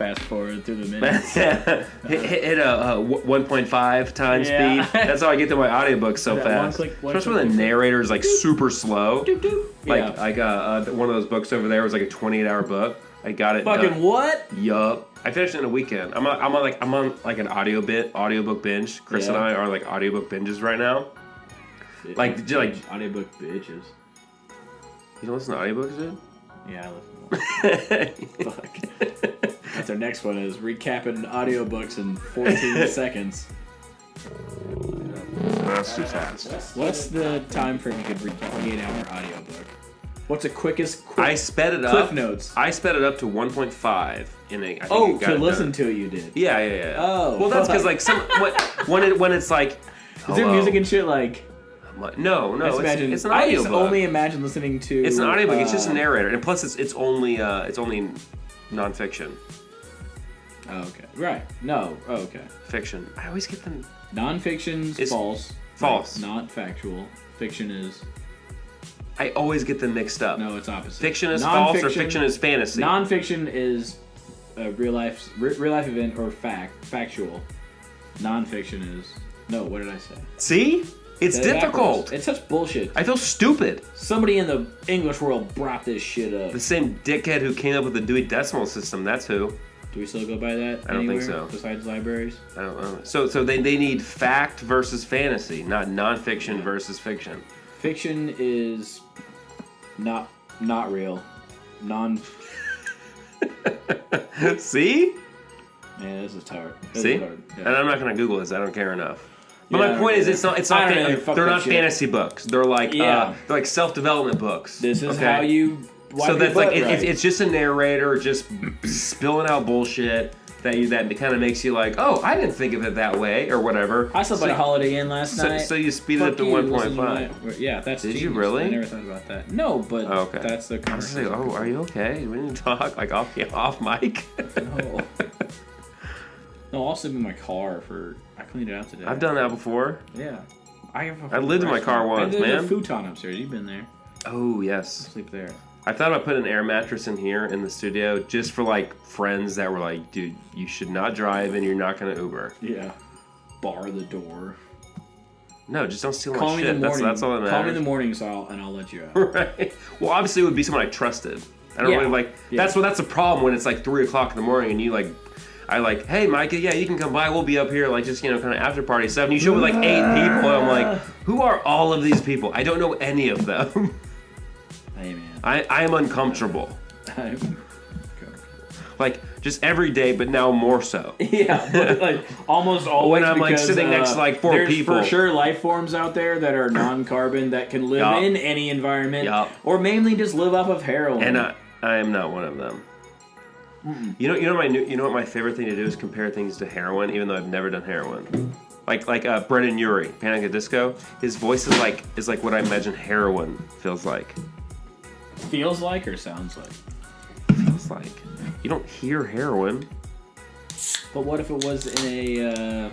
fast forward through the minutes. hit a 1.5 times Yeah. speed. That's how I get to my audiobooks so Yeah, fast. one Especially when the narrator is like super slow. Like Yeah. I got one of those books over there was like a 28-hour book. I got it. Fucking done. what? Yup. I finished it in a weekend. I'm on like an audiobook binge. Chris and I are like audiobook binges right now. Like audiobook bitches. You don't listen to audiobooks, dude? Yeah, I listen to them. Fuck. That's our next one is recapping audiobooks in 14 seconds. That's too fast. What's the time frame you could read a 28-hour audiobook? What's the quickest? I sped it up. Cliff notes. I sped it up to 1.5 in a. I think Oh, it got to it listen done. to it, you did. Yeah. Oh, well, that's because fuck. like when it's like. Is there music and shit like? No. It's an I audiobook. just only imagine listening to. It's an audiobook. It's just a narrator, and plus it's only nonfiction. Oh, okay. Right. No. Oh, okay. Fiction. I always get them. Nonfiction's It's false. false. Not factual. Fiction is. I always get them mixed up. No, it's opposite. Fiction is false, or fiction is fantasy. Nonfiction is a real life event or factual. Nonfiction is what did I say? See, it's Said it difficult. backwards. It's such bullshit. I feel stupid. Somebody in the English world brought this shit up. The same dickhead who came up with the Dewey Decimal System. That's who. Do we still go by that? I don't think anywhere so. Besides libraries. I don't know. So they need fact versus fantasy, not nonfiction versus fiction. Fiction is not real. See? Man, this is hard. See? Hard. Yeah. And I'm not gonna Google this. I don't care enough. But Yeah, my point is, it's not. I don't really fuck they're that not shit. fantasy books. They're like Yeah. they're like self-development books. This is okay? how you. Wipe So your that's like butt right. it's just a narrator just spilling out bullshit that kind of makes you like, oh, I didn't think of it that way or whatever. I slept at a Holiday Inn last night. So you speed it up to Fuck you, listen 1.5. Yeah, that's Did you genius. really? I never thought about that. No, but Oh, okay. that's the I was like, conversation. oh, are you okay? We didn't talk like off mic. No. No, I'll sleep in my car I cleaned it out today. I've done that before. Yeah. I lived in my car once, There's man. a futon upstairs. You've been there. Oh yes. Sleep there. I thought about putting an air mattress in here in the studio just for like friends that were like, dude, you should not drive and you're not gonna Uber. Yeah. Bar the door. No, just don't steal Call my me shit. in the morning. That's all that matters. Call me in the morning, and I'll let you out. Right. Well, obviously it would be someone I trusted. I don't Yeah. really like. Yeah. That's the problem when it's like 3:00 in the morning and you like. I like, hey Micah, yeah, you can come by. We'll be up here, like just kind of after party stuff. And you show up with like 8 people, and I'm like, who are all of these people? I don't know any of them. Hey man. I am uncomfortable. I'm- Like just every day, but now more so. Yeah, but like almost always. When I'm, like, because, sitting next to, like, 4 there's people. for sure life forms out there that are non-carbon that can live Yup. in any environment, Yup. or mainly just live off of heroin. And I am not one of them. You know what my favorite thing to do is compare things to heroin, even though I've never done heroin. Like Brendan Urie, Panic at Disco. His voice is like what I imagine heroin feels like. Feels like or sounds like. Feels like you don't hear heroin. But what if it was in a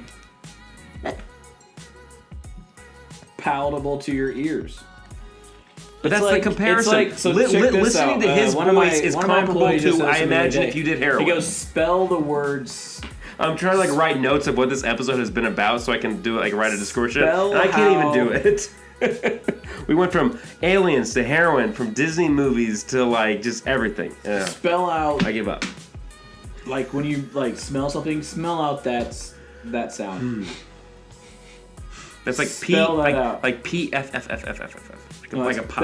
palatable to your ears? But It's that's like- the comparison. it's like- so check this listening out. to his One of my- voice is one of my comparable employees just to said I this the other imagine day. if you did heroin. He goes, spell the words. I'm trying to like write notes of what this episode has been about so I can do it, like write a description. Spell And I can't even how- do it. We went from aliens to heroin, from Disney movies to like just everything. Yeah. Spell out, I give up. like when you like smell something, smell out that sound. That's like Spell that out. like P F F F F F F F. No, Like a pie.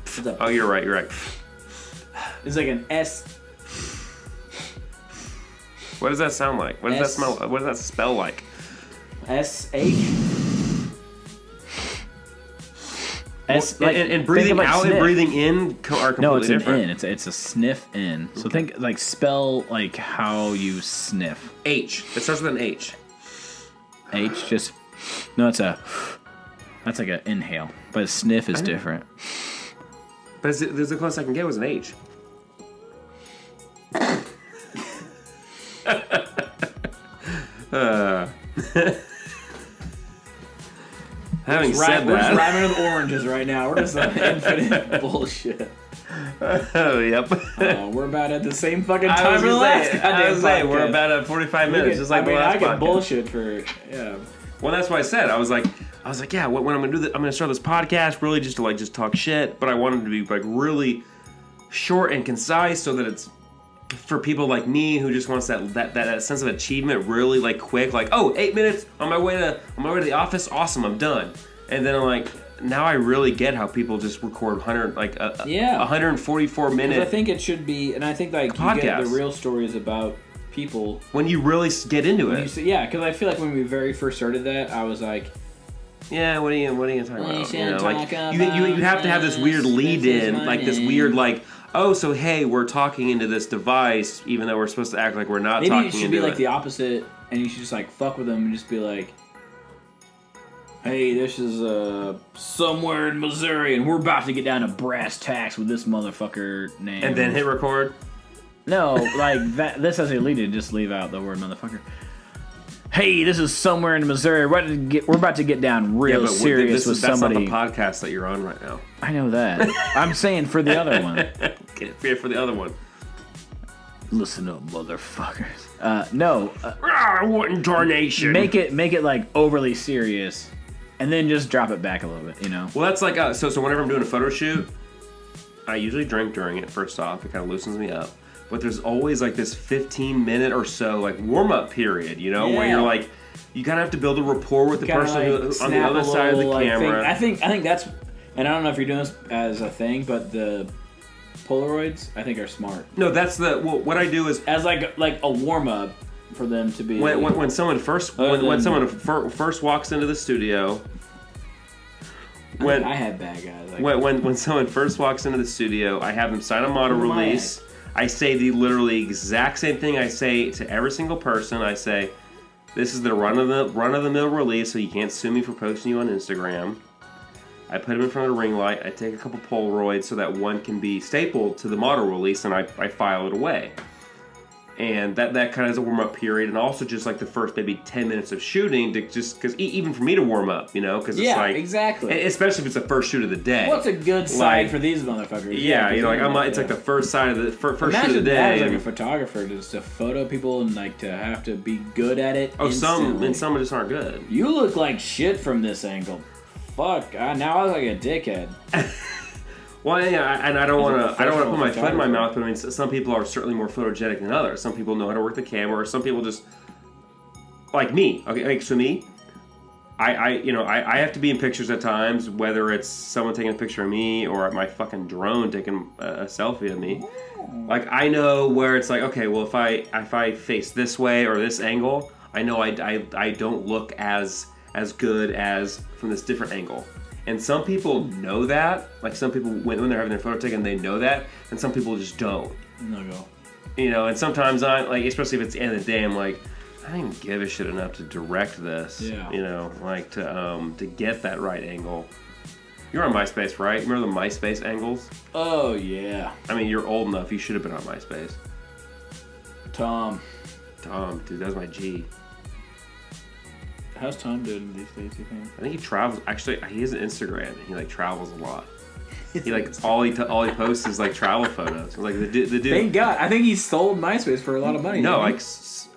That's a- Oh, you're right. You're right. it's like an S. What does that sound like? What does that S- smell? What does that spell like? S-H. And breathing out and breathing in are completely No, it's different. an in. It's a sniff in. So think like spell like how you sniff. H. It starts with an H. H just no. That's like an inhale, but a sniff is different. But there's the closest I can get was an H. Having said We're just that, rhyming with oranges right now. We're just infinite bullshit. Oh, yep. We're about at the same fucking I time was for the last goddamn saying, we're podcast. about at 45 minutes, just like the last I get podcast. bullshit for, yeah. Well, that's what I said. I was like, yeah. When I'm gonna do this, I'm gonna start this podcast really just to just talk shit. But I wanted to be like really short and concise, so that it's for people like me who just wants that sense of achievement really like quick. Like, oh, 8 minutes on my way to the office. Awesome, I'm done. And then I'm like, now I really get how people just record 144 minutes. I think it should be, and I think like you get the real stories about people when you really get into it. Because I feel like when we very first started that, I was like, yeah, what are you talking about? You have to have this weird lead in, like this weird like, oh, so hey, we're talking into this device, even though we're supposed to act like we're not talking into it. Maybe you should be like the opposite, and you should just like fuck with them and just be like, hey, this is somewhere in Missouri, and we're about to get down to brass tacks with this motherfucker name. And then hit record? No, like that. This has a lead in. Just leave out the word motherfucker. Hey, this is somewhere in Missouri. We're about to get down real serious with somebody. That's not the podcast that you're on right now. I know that. I'm saying for the other one. Okay, for the other one. Listen up, motherfuckers. No. What in tarnation? Make it like overly serious, and then just drop it back a little bit. You know. Well, that's like so whenever I'm doing a photo shoot, I usually drink during it. First off, it kind of loosens me up. But there's always like this 15-minute or so like warm-up period, you know, where you're like, you kind of have to build a rapport with the person who's on the other side of the camera. I think that's, and I don't know if you're doing this as a thing, but the Polaroids I think are smart. No, that's what I do is as like a warm-up for them to be when someone first walks into the studio. I had bad guys. When someone first walks into the studio, I have them sign a model release. I say the literally exact same thing I say to every single person. I say, this is the run of the mill release, so you can't sue me for posting you on Instagram. I put them in front of the ring light. I take a couple Polaroids so that one can be stapled to the model release, and I file it away. And that kind of is a warm-up period, and also just like the first maybe 10 minutes of shooting, to just because even for me to warm up, you know, because it's like exactly, especially if it's the first shoot of the day. What's a good side for these motherfuckers? Yeah, you know, like it's like the first side of the first shoot of the day. Imagine that as like a photographer, just to photo people and like to have to be good at it. Oh, some just aren't good. You look like shit from this angle. Fuck, now I look like a dickhead. Well, yeah, and I don't want to put my foot in my mouth, but I mean, some people are certainly more photogenic than others. Some people know how to work the camera, or some people just like me. Okay, like, so me, I have to be in pictures at times, whether it's someone taking a picture of me or my fucking drone taking a selfie of me. Like, I know where it's like, okay, well, if I face this way or this angle, I know I don't look as good as from this different angle. And some people know that. Like, some people, when they're having their photo taken, they know that. And some people just don't. No go. You know, and sometimes I, like, especially if it's the end of the day, I'm like, I didn't give a shit enough to direct this. Yeah. You know, like, to get that right angle. You're on MySpace, right? Remember the MySpace angles? Oh, yeah. I mean, you're old enough. You should have been on MySpace. Tom, dude, that was my G. How's Tom doing these days, you think? I think he travels. Actually, he has an Instagram, and he like travels a lot. He like all he posts is like travel photos. Like the dude. Thank God. I think he sold MySpace for a lot of money. No, like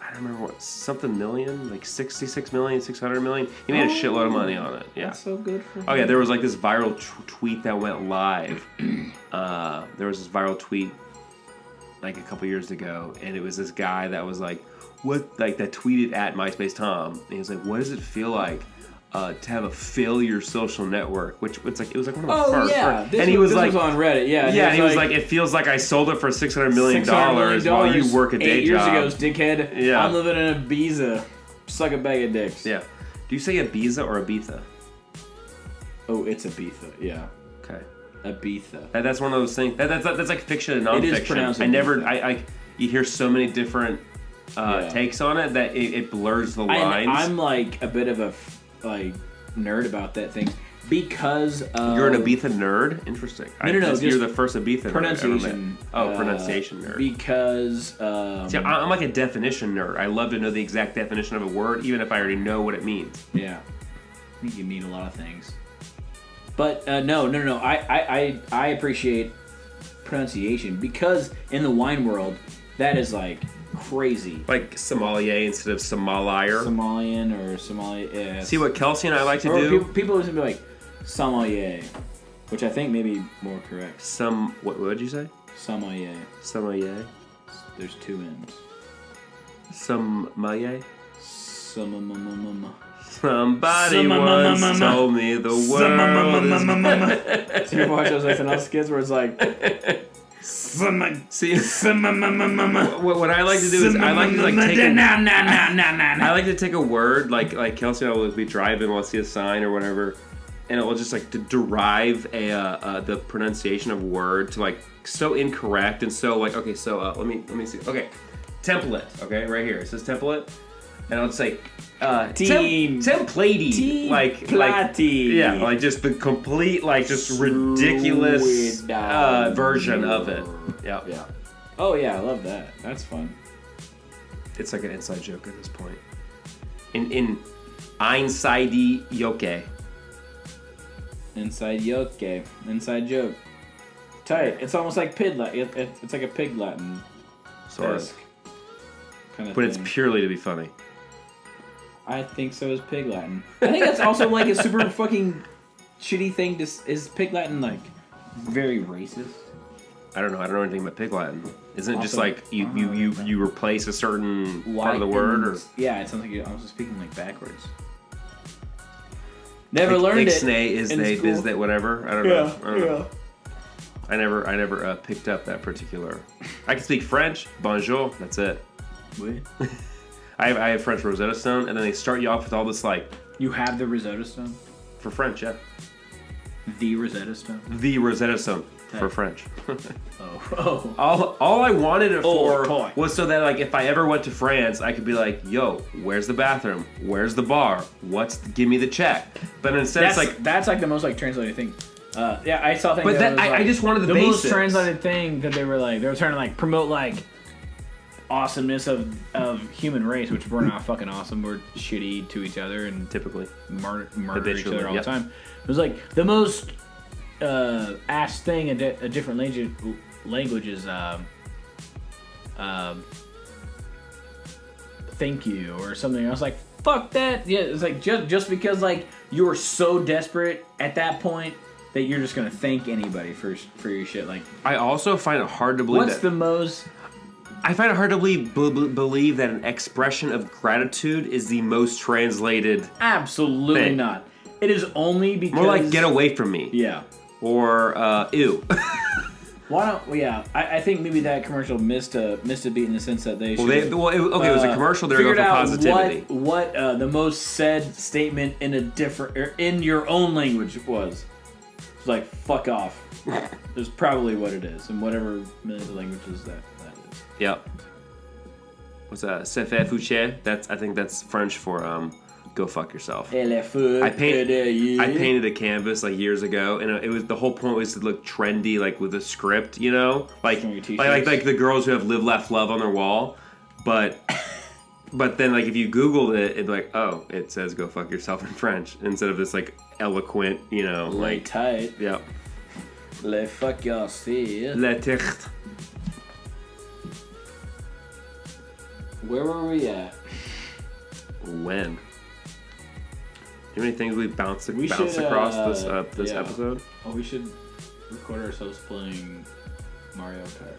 I don't remember what something million, like 66 million, 600 million. He made a shitload of money on it. Yeah, that's so good for him. Oh yeah, there was like this viral tweet that went live. There was this viral tweet like a couple years ago, and it was this guy that was like, that tweeted at MySpace Tom, and he was like, what does it feel like to have a failure social network? Which it was like one of the first. Yeah. And he was this like, was on Reddit, yeah. And he was like, it feels like I sold it for $600 million while you work a day 8 job. years ago, dickhead. Yeah. I'm living in Ibiza. Suck a bag of dicks. Yeah. Do you say Ibiza or Ibiza? Oh, it's Ibiza, yeah. Okay. Ibiza. That's one of those things. That's like fiction and nonfiction. It is pronounced you hear so many different takes on it that it blurs the lines. I'm like a bit of a nerd about that thing because you're an Ibiza nerd. Interesting. No. You're the first Ibiza pronunciation. Nerd I ever met. Pronunciation nerd. Because see, I'm like a definition nerd. I love to know the exact definition of a word, even if I already know what it means. Yeah, I think you mean a lot of things. But no. I appreciate pronunciation because in the wine world, that is like crazy. Like sommelier instead of sommelier. Somalian or Somali. Yeah, See what Kelsey and I like to do? People used to be like sommelier, which I think may be more correct. What did you say? Sommelier. Sommelier. There's 2 M's. Sommelier. Somebody once told me the world is... So you watch those SNL skits where it's like... See, what I like to do is I like to like take I like to take a word like Kelsey and I will be driving, we'll see a sign or whatever, and it will just like to derive the pronunciation of a word to like so incorrect and so like okay, so let me see, okay, template, okay, right here it says template, and I'll just say templatey, like yeah, like just the complete like just ridiculous version of it. Yeah. Oh yeah, I love that. That's fun. It's like an inside joke at this point. In Inside Yoke. Inside yoke. Inside joke. Tight. It's almost like pig Latin. It's like a pig Latin. Sort of. Kind of but thing. It's purely to be funny. I think so is pig Latin. I think that's also like a super fucking shitty thing. Is pig Latin like very racist? I don't know anything about pig Latin. Isn't it just like you replace a certain part of the word? Or yeah, it sounds like I was speaking like backwards. Never learned it. Ixnay, isnay, biznay, whatever. I don't know. I never picked up that particular. I can speak French. Bonjour. That's it. What? I have French Rosetta Stone, and then they start you off with all this like. You have the Rosetta Stone? For French, yeah. The Rosetta Stone? The Rosetta Stone for French. Oh. All I wanted it for was so that like if I ever went to France, I could be like, yo, where's the bathroom? Where's the bar? Give me the check. But instead it's like that's like the most like translated thing. Yeah, I saw things. But I just wanted the basics. Most translated thing that they were trying to like promote like awesomeness of human race, which we're not fucking awesome. We're shitty to each other and typically murder each other all the time. It was like the most asked thing in a different language is thank you or something. I was like, fuck that. Yeah, it's like just because like you were so desperate at that point that you're just gonna thank anybody for your shit. Like, I also find it hard to believe. I find it hard to believe that an expression of gratitude is the most translated. Absolutely thing. Not. It is only because more like get away from me. Yeah. Or ew. Why don't? Well, yeah, I think maybe that commercial missed a beat in the sense that they. It was a commercial. They were going for positivity. What the most said statement in your own language was. It's like fuck off. There's probably what it is, in whatever millions of languages that is. Yep. What's that? C'est fait foucher? I think that's French for go fuck yourself. I painted a canvas like years ago, and it was the whole point was to look trendy, like with a script, you know, like the girls who have "Live, Laugh, Love" on their wall, but then like if you Googled it, it'd be like, oh, it says "go fuck yourself" in French instead of this like eloquent, you know, like tight. Yep. Le fuck yourself. Le ticht. Where were we at? When? Do you have any things we bounced across this episode? Oh, we should record ourselves playing Mario Kart.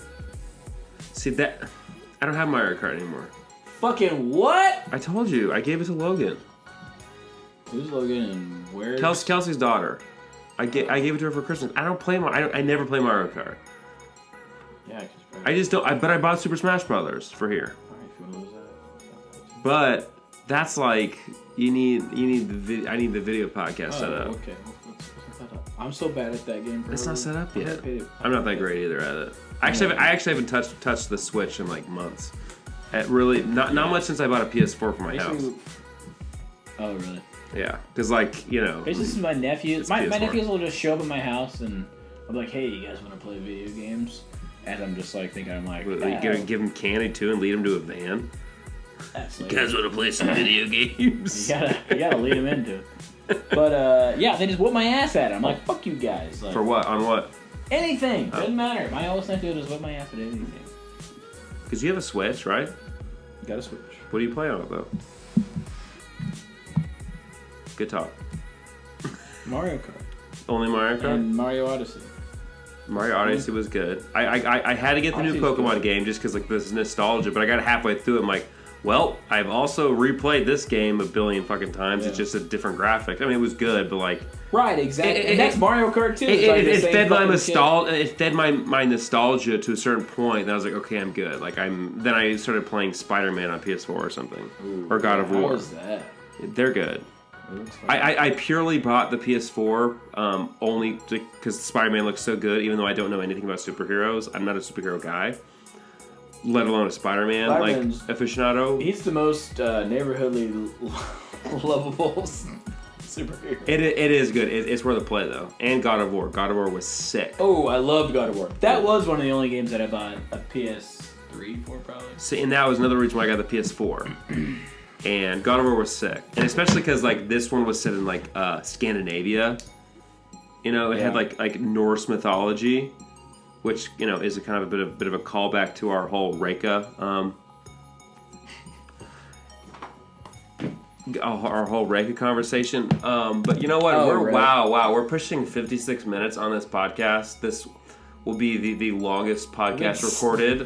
See that? I don't have Mario Kart anymore. Fucking what? I told you. I gave it to Logan. Who's Logan and where? Kelsey's daughter. I gave it to her for Christmas. I don't play I never play Mario Kart. Yeah, I just don't. But I bought Super Smash Brothers for here. Alright, if you want to lose that. But that's like I need the video podcast set up. Okay. Let's set that up. I'm so bad at that game. It's not set up yet. I'm not that great either at it. I actually haven't touched the Switch in like months. Really, not much since I bought a PS4 for my house. Oh really? Yeah, because like you know. This is my nephews. My nephews will just show up at my house and I'm like, hey, you guys want to play video games? And I'm just like thinking, I'm like, give them candy too and lead them to a van. You guys want to play some video games? You gotta lead them into it. But yeah, they just whoop my ass at it. I'm like, fuck you guys. Like, for what? On what? Anything. Doesn't matter. My oldest nephew does whip my ass at anything. Because you have a Switch, right? You got a Switch. What do you play on it, though? Good talk. Mario Kart. Only Mario Kart? And Mario Odyssey. Mario Odyssey was good. I had to get the new Pokemon game just because like this is nostalgia, but I got halfway through it. I'm like, well, I've also replayed this game a billion fucking times. Yeah. It's just a different graphic. I mean, it was good, but like... Right, exactly. And that's Mario Kart too. It fed my nostalgia. It fed my nostalgia to a certain point. And I was like, okay, I'm good. Like then I started playing Spider-Man on PS4 or something, or God of War. How was that? They're good. I purely bought the PS4 only because Spider-Man looks so good. Even though I don't know anything about superheroes, I'm not a superhero guy. Let alone a Spider-Man like aficionado. He's the most neighborhoodly lovable superhero. It is good. It's worth a play though. And God of War. God of War was sick. Oh, I loved God of War. That was one of the only games that I bought a PS3 for, probably. See, and that was another reason why I got the PS4. And God of War was sick, and especially because like this one was set in like Scandinavia. You know, it had like Norse mythology, which you know is a kind of a bit of a callback to our whole Reika. Our whole Reika conversation. But you know what? We're pushing 56 minutes on this podcast. This will be the longest podcast recorded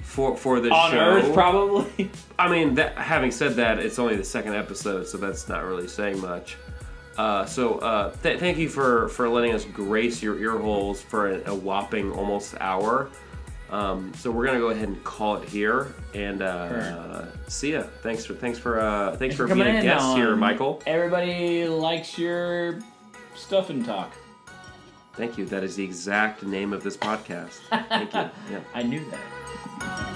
for the show. On Earth, probably. I mean, having said that, it's only the second episode, so that's not really saying much. Thank you for letting us grace your ear holes for a whopping almost hour. So we're gonna go ahead and call it here, and see ya. Thanks for being a guest here, Michael. Everybody likes your stuff and talk. Thank you. That is the exact name of this podcast. Thank you. Yeah. I knew that.